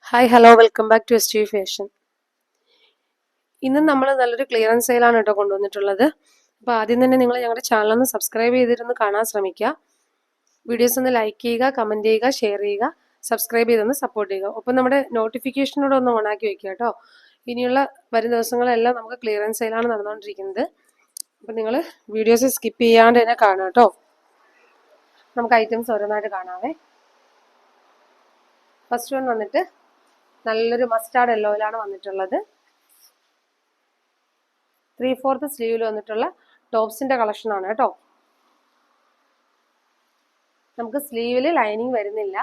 Hi hello welcome back to S fashion. ഇന്ന് നമ്മൾ നല്ലൊരു ക്ലിയറൻസ് സെയിലാണ് കേട്ടോ കൊണ്ടുവന്നിട്ടുള്ളത്. അപ്പോൾ ആദ്യം തന്നെ നിങ്ങൾ ഞങ്ങളുടെ ചാനൽ ഒന്ന് സബ്സ്ക്രൈബ് ചെയ്തിരുന്ന് കാണാൻ ശ്രമിക്കുക. വീഡിയോസ് ഒന്ന് ലൈക്ക് ചെയ്യുക, കമൻറ്റ് ചെയ്യുക, ഷെയർ ചെയ്യുക, സബ്സ്ക്രൈബ് ചെയ്തൊന്ന് സപ്പോർട്ട് ചെയ്യുക. ഒപ്പം നമ്മുടെ നോട്ടിഫിക്കേഷനോട് ഒന്ന് ഓണാക്കി വെക്കുക കേട്ടോ. ഇനിയുള്ള വരും ദിവസങ്ങളെല്ലാം നമുക്ക് ക്ലിയറൻസ് സെയിലാണ് നടന്നുകൊണ്ടിരിക്കുന്നത്. അപ്പം നിങ്ങൾ വീഡിയോസ് സ്കിപ്പ് ചെയ്യാണ്ട് തന്നെ കാണാം കേട്ടോ. നമുക്ക് ഐറ്റംസ് ഓരോന്നായിട്ട് കാണാവേ. ഫസ്റ്റ് വൺ വന്നിട്ട് നല്ലൊരു മസ്റ്റാർഡ് യെല്ലോയിലാണ് വന്നിട്ടുള്ളത്. 3/4 സ്ലീവിൽ വന്നിട്ടുള്ള ടോപ്സിന്റെ കളക്ഷൻ ആണ് കേട്ടോ. നമുക്ക് സ്ലീവിൽ ലൈനിങ് വരുന്നില്ല,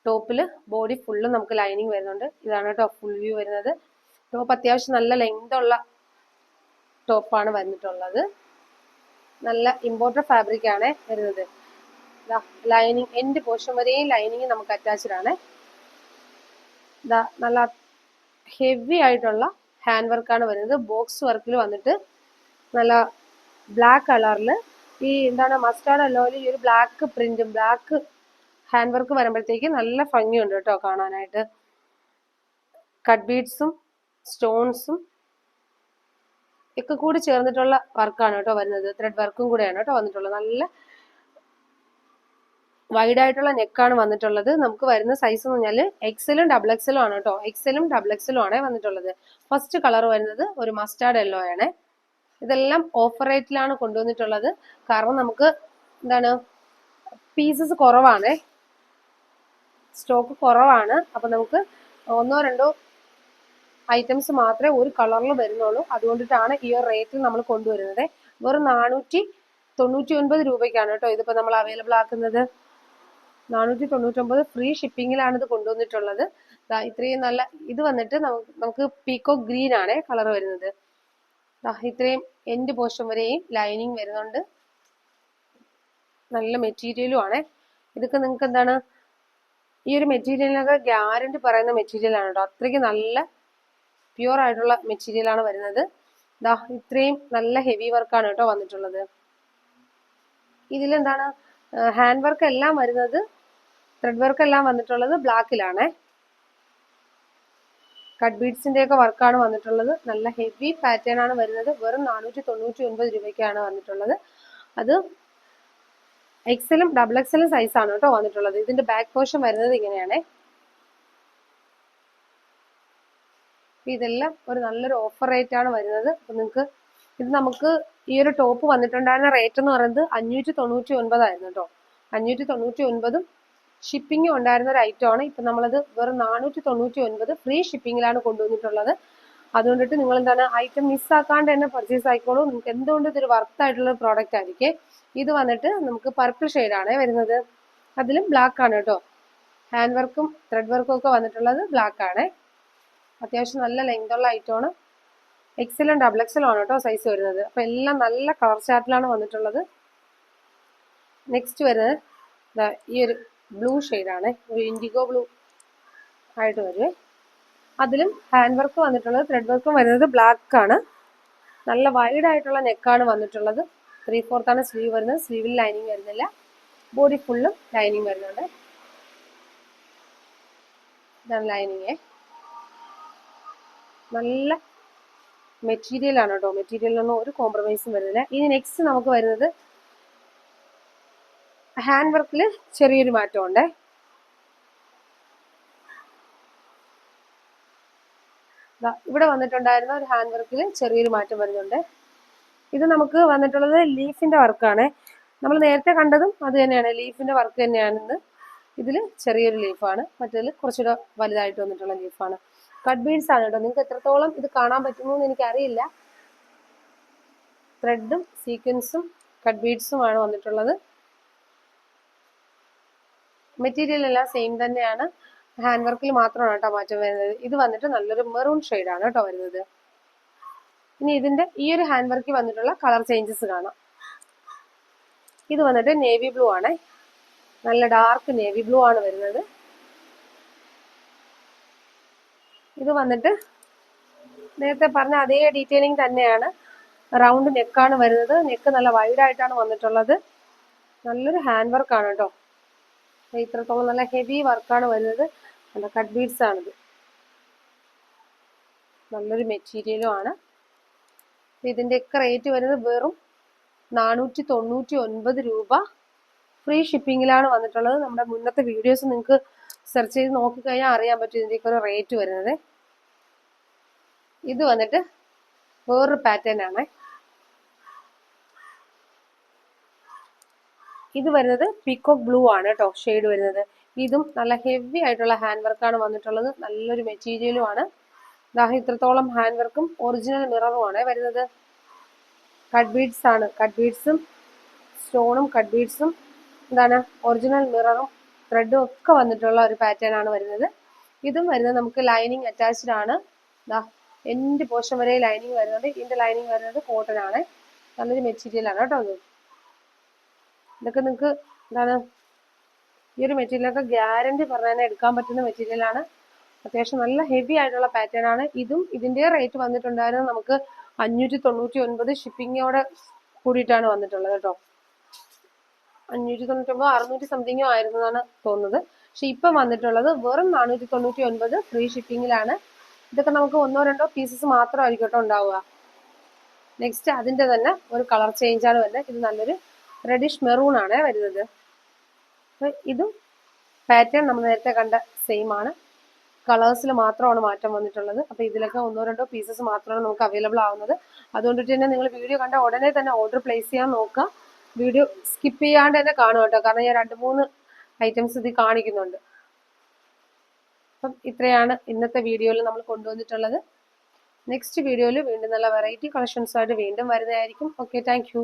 ടോപ്പിൽ ബോഡി ഫുള്ള് നമുക്ക് ലൈനിങ് വരുന്നുണ്ട്. ഇതാണ് കേട്ടോ ഫുൾ വ്യൂ വരുന്നത്. ടോപ്പ് അത്യാവശ്യം നല്ല ലെങ്ത് ഉള്ള ടോപ്പാണ് വന്നിട്ടുള്ളത്. നല്ല ഇമ്പോർട്ടഡ് ഫാബ്രിക് ആണ് വരുന്നത്. ലൈനിങ് എൻഡ് പോർഷൻ വരെയും ലൈനിങ് നമുക്ക് അറ്റാച്ച്ഡ് ആണ്. നല്ല ഹെവി ആയിട്ടുള്ള ഹാൻഡ് വർക്കാണ് വരുന്നത്. ബോക്സ് വർക്കിൽ വന്നിട്ട് നല്ല ബ്ലാക്ക് കളറിൽ ഈ എന്താണ് മസ്റ്റാർഡ് യെല്ലോയിൽ ഈ ഒരു ബ്ലാക്ക് പ്രിന്റും ബ്ലാക്ക് ഹാൻഡ് വർക്ക് വരുമ്പോഴത്തേക്ക് നല്ല ഭംഗിയുണ്ട് കേട്ടോ കാണാനായിട്ട്. കട്ട് ബീഡ്സും സ്റ്റോൺസും ഒക്കെ കൂടി ചേർന്നിട്ടുള്ള വർക്കാണ് കേട്ടോ വരുന്നത്. ത്രെഡ് വർക്കും കൂടെയാണ് കേട്ടോ വന്നിട്ടുള്ളത്. നല്ല വൈഡ് ആയിട്ടുള്ള നെക്കാണ് വന്നിട്ടുള്ളത്. നമുക്ക് വരുന്ന സൈസ് എന്ന് പറഞ്ഞാൽ എക്സലും ഡബിൾ എക്സലും ആണ് കേട്ടോ. എക്സലും ഡബിൾ എക്സലും ആണ് വന്നിട്ടുള്ളത്. ഫസ്റ്റ് കളർ വരുന്നത് ഒരു മസ്റ്റാർഡ് യെല്ലോ ആണ്. ഇതെല്ലാം ഓഫർ റേറ്റിലാണ് കൊണ്ടുവന്നിട്ടുള്ളത്. കാരണം നമുക്ക് എന്താണ് പീസസ് കുറവാണ്, സ്റ്റോക്ക് കുറവാണ്. അപ്പൊ നമുക്ക് ഒന്നോ രണ്ടോ ഐറ്റംസ് മാത്രമേ ഒരു കളറിൽ വരുന്നുള്ളൂ. അതുകൊണ്ടിട്ടാണ് ഈ ഒരു റേറ്റിൽ നമ്മൾ കൊണ്ടുവരുന്നത്. വെറും 499 രൂപയ്ക്കാണ് കേട്ടോ ഇതിപ്പോ നമ്മൾ അവൈലബിൾ ആക്കുന്നത്. 499 ഫ്രീ ഷിപ്പിങ്ങിലാണ് ഇത് കൊണ്ടുവന്നിട്ടുള്ളത്. ഇത്രയും നല്ല ഇത് വന്നിട്ട് നമുക്ക് പീക്കോ ഗ്രീൻ ആണ് കളർ വരുന്നത്. ഇത്രയും എൻഡ് പോർഷൻ വരെയും ലൈനിങ് വരുന്നുണ്ട്. നല്ല മെറ്റീരിയലും ആണ്. ഇതൊക്കെ നിങ്ങൾക്ക് എന്താണ് ഈ ഒരു മെറ്റീരിയലിനൊക്കെ ഗ്യാരണ്ടി പറയുന്ന മെറ്റീരിയൽ ആണ് കേട്ടോ. അത്രയ്ക്ക് നല്ല പ്യുവർ ആയിട്ടുള്ള മെറ്റീരിയൽ ആണ് വരുന്നത്. ഇത്രയും നല്ല ഹെവി വർക്കാണ് കേട്ടോ വന്നിട്ടുള്ളത്. ഇതിലെന്താണ് ഹാൻഡ് വർക്ക് എല്ലാം വരുന്നത്, ത്രെഡ് വർക്ക് എല്ലാം വന്നിട്ടുള്ളത് ബ്ലാക്കിലാണ്. കട്ട് ബീഡ്സിന്റെ ഒക്കെ വർക്കാണ് വന്നിട്ടുള്ളത്. നല്ല ഹെവി പാറ്റേൺ ആണ് വരുന്നത്. വെറും 499 രൂപയ്ക്കാണ് വന്നിട്ടുള്ളത്. അത് എക്സലും ഡബിൾ എക്സലും സൈസ് ആണ് കേട്ടോ വന്നിട്ടുള്ളത്. ഇതിന്റെ ബാക്ക് പോർഷൻ വരുന്നത് ഇങ്ങനെയാണ്. ഇതെല്ലാം ഒരു നല്ലൊരു ഓഫർ റേറ്റ് ആണ് വരുന്നത്. അപ്പൊ നിങ്ങൾക്ക് ഇത് നമുക്ക് ഈ ഒരു ടോപ്പ് വന്നിട്ടുണ്ടായിരുന്ന റേറ്റ് എന്ന് പറയുന്നത് 599 ആയിരുന്നു കേട്ടോ. 599 ഷിപ്പിംഗ് ഉണ്ടായിരുന്ന ഒരു ഐറ്റം ആണ്. ഇപ്പൊ നമ്മളത് വെറും 499 ഫ്രീ ഷിപ്പിംഗിലാണ് കൊണ്ടുവന്നിട്ടുള്ളത്. അതുകൊണ്ടിട്ട് നിങ്ങൾ എന്താണ് ഐറ്റം മിസ്സാക്കാണ്ട് തന്നെ പർച്ചേസ് ആയിക്കോളൂ. നിങ്ങൾക്ക് എന്തുകൊണ്ട് ഇതൊരു വർത്ത് ആയിട്ടുള്ള പ്രോഡക്റ്റ് ആയിരിക്കും. ഇത് വന്നിട്ട് നമുക്ക് പർപ്പിൾ ഷെയ്ഡാണ് വരുന്നത്. അതിലും ബ്ലാക്ക് ആണ് കേട്ടോ. ഹാൻഡ് വർക്കും ത്രെഡ് വർക്കും ഒക്കെ വന്നിട്ടുള്ളത് ബ്ലാക്ക് ആണ്. അത്യാവശ്യം നല്ല ലെങ്ത് ഉള്ള ഐറ്റമാണ്. എക്സലും ഡബിൾ എക്സലും ആണ് കേട്ടോ സൈസ് വരുന്നത്. അപ്പൊ എല്ലാം നല്ല കളർ ചാർട്ടിലാണ് വന്നിട്ടുള്ളത്. നെക്സ്റ്റ് വരുന്നത് ഈ ഒരു ബ്ലൂ ഷെയ്ഡാണ്. ഒരു ഇൻഡിഗോ ബ്ലൂ ആയിട്ട് വരുവേ. അതിലും ഹാൻഡ് വർക്ക് വന്നിട്ടുള്ളത് ത്രെഡ് വർക്കും വരുന്നത് ബ്ലാക്ക് ആണ്. നല്ല വൈഡ് ആയിട്ടുള്ള നെക്കാണ് വന്നിട്ടുള്ളത്. 3/4 ആണ് സ്ലീവ് വരുന്നത്. സ്ലീവിൽ ലൈനിങ് വരുന്നില്ല, ബോഡി ഫുള്ളും ലൈനിങ് വരുന്നുണ്ട്. ഇതാണ് ലൈനിങ്. നല്ല മെറ്റീരിയൽ ആണ് കേട്ടോ. മെറ്റീരിയലിനൊന്നും ഒരു കോംപ്രമൈസും വരുന്നില്ല. ഇനി നെക്സ്റ്റ് നമുക്ക് വരുന്നത് ഹാൻഡ് വർക്കിൽ ചെറിയൊരു മാറ്റമുണ്ട്. ഇവിടെ വന്നിട്ടുണ്ടായിരുന്ന ഒരു ഹാൻഡ് വർക്കിൽ ചെറിയൊരു മാറ്റം വരുന്നുണ്ട്. ഇത് നമുക്ക് വന്നിട്ടുള്ളത് ലീഫിന്റെ വർക്കാണ്. നമ്മൾ നേരത്തെ കണ്ടതും അത് തന്നെയാണ്, ലീഫിന്റെ വർക്ക് തന്നെയാണെന്ന്. ഇതിൽ ചെറിയൊരു ലീഫാണ്, മറ്റേതിൽ കുറച്ചുകൂടെ വലുതായിട്ട് വന്നിട്ടുള്ള ലീഫാണ്. കട്ട് ബീഡ്സ് ആണ് കേട്ടോ. നിങ്ങൾക്ക് എത്രത്തോളം ഇത് കാണാൻ പറ്റുന്നു എന്ന് എനിക്കറിയില്ല. ത്രെഡും സീക്വൻസും കട്ട് ബീഡ്സും ആണ് വന്നിട്ടുള്ളത്. മെറ്റീരിയൽ എല്ലാം സെയിം തന്നെയാണ്. ഹാൻഡ് വർക്കിൽ മാത്രമാണ് കേട്ടോ മാറ്റം വരുന്നത്. ഇത് വന്നിട്ട് നല്ലൊരു മെറൂൺ ഷെയ്ഡാണ് കേട്ടോ വരുന്നത്. ഇനി ഇതിന്റെ ഈ ഒരു ഹാൻഡ് വർക്കിൽ വന്നിട്ടുള്ള കളർ ചേഞ്ചസ് കാണാം. ഇത് വന്നിട്ട് നേവി ബ്ലൂ ആണ്. നല്ല ഡാർക്ക് നേവി ബ്ലൂ ആണ് വരുന്നത്. ഇത് വന്നിട്ട് നേരത്തെ പറഞ്ഞ അതേ ഡീറ്റെയിലിംഗ് തന്നെയാണ്. റൗണ്ട് നെക്കാണ് വരുന്നത്. നെക്ക് നല്ല വൈഡ് ആയിട്ടാണ് വന്നിട്ടുള്ളത്. നല്ലൊരു ഹാൻഡ് വർക്കാണ് കേട്ടോ. ഇത്രത്തോളം നല്ല ഹെവി വർക്കാണ് വരുന്നത്. എന്താ കട്ട് ബീഡ്സ് ആണിത്. നല്ലൊരു മെറ്റീരിയലും ആണ്. ഇതിൻ്റെയൊക്കെ റേറ്റ് വരുന്നത് വെറും 499 രൂപ. ഫ്രീ ഷിപ്പിങ്ങിലാണ് വന്നിട്ടുള്ളത്. നമ്മുടെ മുന്നത്തെ വീഡിയോസ് നിങ്ങൾക്ക് സെർച്ച് ചെയ്ത് നോക്കിക്കഴിഞ്ഞാൽ അറിയാൻ പറ്റും ഇതിൻ്റെയൊക്കെ ഒരു റേറ്റ് വരുന്നത്. ഇത് വന്നിട്ട് വേറൊരു പാറ്റേൺ ആണ്. ഇത് വരുന്നത് പീകോക്ക് ബ്ലൂ ആണ് കേട്ടോ ഷെയ്ഡ് വരുന്നത്. ഇതും നല്ല ഹെവി ആയിട്ടുള്ള ഹാൻഡ് വർക്കാണ് വന്നിട്ടുള്ളത്. നല്ലൊരു മെറ്റീരിയലും ആണ്. ഇത്രത്തോളം ഹാൻഡ് വർക്കും ഒറിജിനൽ മിററും ആണ് വരുന്നത്. കട്ട് ബീഡ്സ് ആണ്. കട്ട് ബീഡ്സും സ്റ്റോണും കട്ട് ബീഡ്സും എന്താണ് ഒറിജിനൽ മിററും ത്രെഡും ഒക്കെ വന്നിട്ടുള്ള ഒരു പാറ്റേൺ ആണ് വരുന്നത്. ഇതും വരുന്നത് നമുക്ക് ലൈനിങ് അറ്റാച്ച്ഡ് ആണ്. എൻഡ് പോർഷൻ വരെ ലൈനിങ് വരുന്നത്. ഇതിന്റെ ലൈനിങ് വരുന്നത് കോട്ടൺ ആണ്. നല്ലൊരു മെറ്റീരിയൽ ആണ് കേട്ടോ ഇത്. ഇതൊക്കെ നിങ്ങൾക്ക് എന്താണ് ഈ ഒരു മെറ്റീരിയലൊക്കെ ഗ്യാരണ്ടി പറഞ്ഞാൽ എടുക്കാൻ പറ്റുന്ന മെറ്റീരിയൽ ആണ്. അത്യാവശ്യം നല്ല ഹെവി ആയിട്ടുള്ള പാറ്റേൺ ആണ്. ഇതും ഇതിന്റെ റേറ്റ് വന്നിട്ടുണ്ടായിരുന്നത് നമുക്ക് 599 ഷിപ്പിങ്ങോടെ കൂടിയിട്ടാണ് വന്നിട്ടുള്ളത് കേട്ടോ. 599 600 സംതിങ്ങോ ആയിരുന്നതാണ് തോന്നുന്നത്. പക്ഷെ ഇപ്പം വന്നിട്ടുള്ളത് വെറും 499 ഫ്രീ ഷിപ്പിങ്ങിലാണ്. ഇതൊക്കെ നമുക്ക് 1-2 പീസസ് മാത്രമായിരിക്കും കേട്ടോ ഉണ്ടാവുക. നെക്സ്റ്റ് അതിന്റെ തന്നെ ഒരു കളർ ചേഞ്ച് ആണ് വരുന്നത്. ഇത് നല്ലൊരു റെഡിഷ് മെറൂൺ ആണ് വരുന്നത്. ഇതും പാറ്റേൺ നമ്മൾ നേരത്തെ കണ്ട സെയിം ആണ്. കളേഴ്സിൽ മാത്രമാണ് മാറ്റം വന്നിട്ടുള്ളത്. അപ്പൊ ഇതിലൊക്കെ 1-2 പീസസ് മാത്രമാണ് നമുക്ക് അവൈലബിൾ ആവുന്നത്. അതുകൊണ്ടിട്ട് തന്നെ നിങ്ങൾ വീഡിയോ കണ്ട ഉടനെ തന്നെ ഓർഡർ പ്ലേസ് ചെയ്യാൻ നോക്കുക. വീഡിയോ സ്കിപ്പ് ചെയ്യാണ്ട് തന്നെ കാണുക കേട്ടോ. കാരണം ഞാൻ 2-3 ഐറ്റംസ് ഇത് കാണിക്കുന്നുണ്ട്. അപ്പം ഇത്രയാണ് ഇന്നത്തെ വീഡിയോയിൽ നമ്മൾ കൊണ്ടുവന്നിട്ടുള്ളത്. നെക്സ്റ്റ് വീഡിയോയിൽ വീണ്ടും നല്ല വെറൈറ്റി കളക്ഷൻസുമായിട്ട് വീണ്ടും വരുന്നതായിരിക്കും. Okay, thank you.